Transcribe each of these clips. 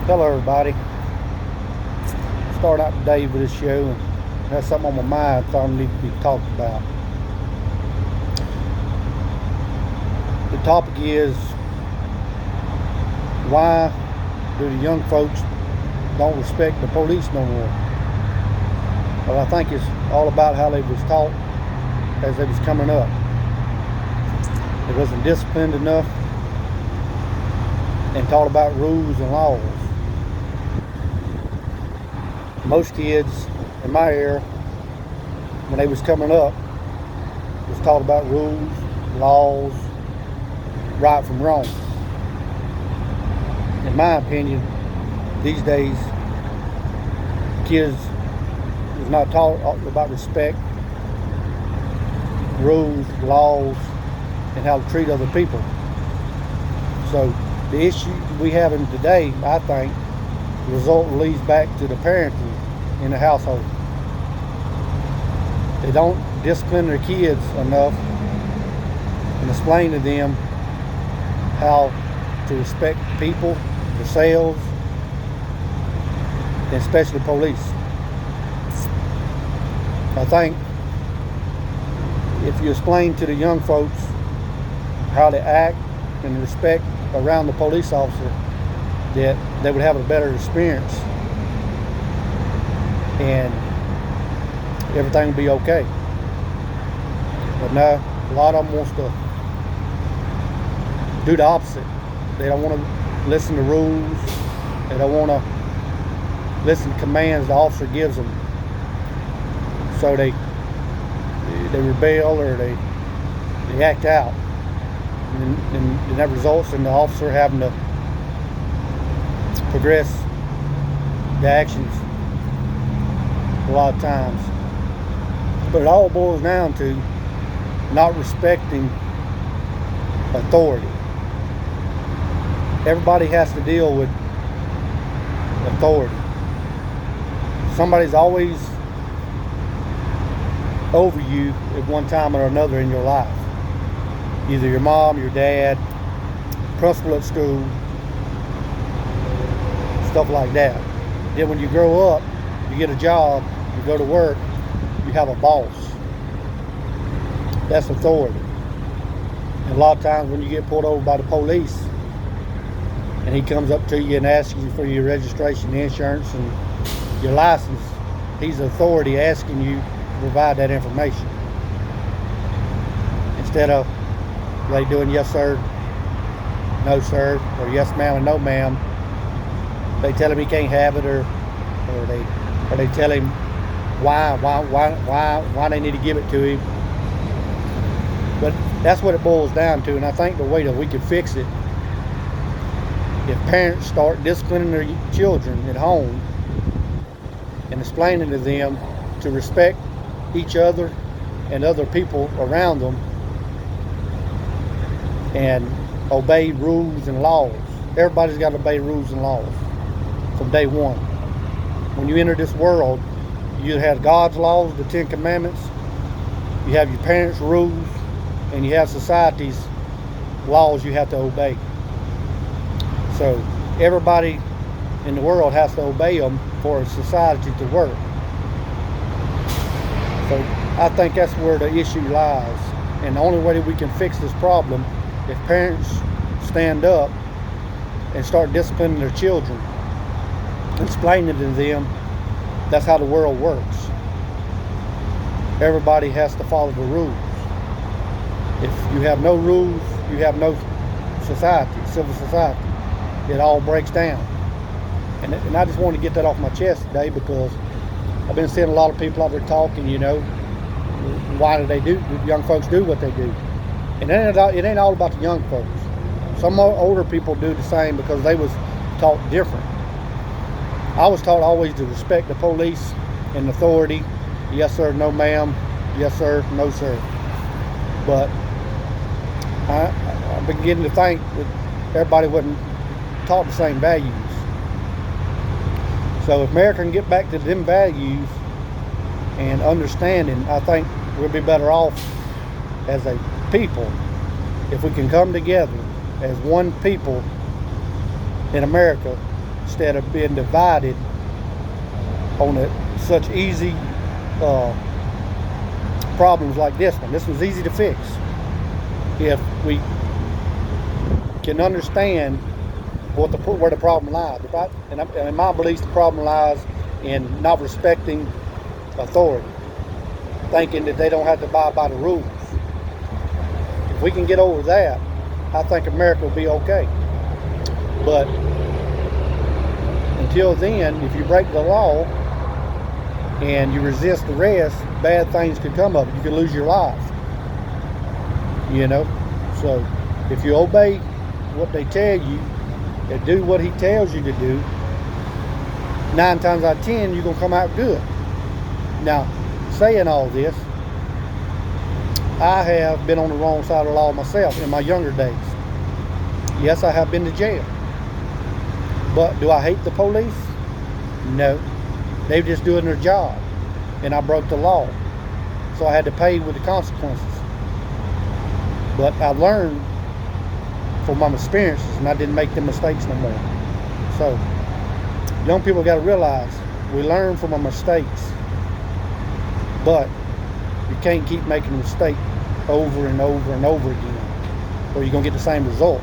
Hello, everybody. Start out today with this show, and that's something on my mind I thought needed to be talked about. The topic is, why do the young folks don't respect the police no more? Well, I think it's all about how they was taught as they was coming up. They wasn't disciplined enough and taught about rules and laws. Most kids in my era, when they was coming up, was taught about rules, laws, right from wrong. In my opinion, these days, kids is not taught about respect, rules, laws, and how to treat other people. So the issue we have in today, I think, the result leads back to the parenting in the household. They don't discipline their kids enough and explain to them how to respect people, themselves, and especially police. I think if you explain to the young folks how to act and respect around the police officer, that they would have a better experience and everything would be okay. But no, a lot of them wants to do the opposite. They don't want to listen to rules. They don't want to listen to commands the officer gives them. So they rebel or they act out, and that results in the officer having to progress the actions a lot of times. But it all boils down to not respecting authority. Everybody has to deal with authority. Somebody's always over you at one time or another in your life. Either your mom, your dad, principal at school, stuff like that. Then when you grow up, you get a job, you go to work, you have a boss. That's authority. And a lot of times when you get pulled over by the police and he comes up to you and asks you for your registration, insurance, and your license, he's authority asking you to provide that information. Instead of they doing yes sir, no sir, or yes ma'am and no ma'am, they tell him he can't have it, or they tell him why they need to give it to him. But that's what it boils down to, and I think the way that we can fix it, if parents start disciplining their children at home and explaining to them to respect each other and other people around them and obey rules and laws. Everybody's got to obey rules and laws from day one. When you enter this world, you have God's laws, the 10 Commandments, you have your parents' rules, and you have society's laws you have to obey. So everybody in the world has to obey them for society to work. So I think that's where the issue lies. And the only way that we can fix this problem, if parents stand up and start disciplining their children, explaining to them that's how the world works. Everybody has to follow the rules. If you have no rules, you have no society, civil society. It all breaks down. And I just wanted to get that off my chest today, because I've been seeing a lot of people out there talking, why do young folks do what they do? And it ain't all about the young folks. Some older people do the same because they was taught different. I was taught always to respect the police and authority. Yes sir, no ma'am. Yes sir, no sir. But I'm beginning to think that everybody wasn't taught the same values. So if America can get back to them values and understanding, I think we'll be better off as a people if we can come together as one people in America instead of being divided on such easy problems like this one. This was easy to fix if we can understand where the problem lies. And in my belief, the problem lies in not respecting authority, thinking that they don't have to abide by the rules. If we can get over that, I think America will be okay. But until then, if you break the law and you resist arrest, bad things could come of it. You could lose your life. You know? So if you obey what they tell you and do what he tells you to do, 9 times out of 10, you're going to come out good. Now, saying all this, I have been on the wrong side of the law myself in my younger days. Yes, I have been to jail. But do I hate the police? No. They were just doing their job. And I broke the law. So I had to pay with the consequences. But I learned from my experiences, and I didn't make them mistakes no more. So, young people got to realize, we learn from our mistakes. But you can't keep making a mistake over and over and over again, or you're going to get the same result.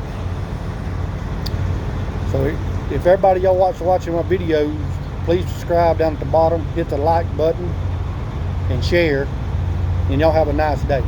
So if everybody y'all watching my videos, please subscribe down at the bottom, hit the like button, and share, and y'all have a nice day.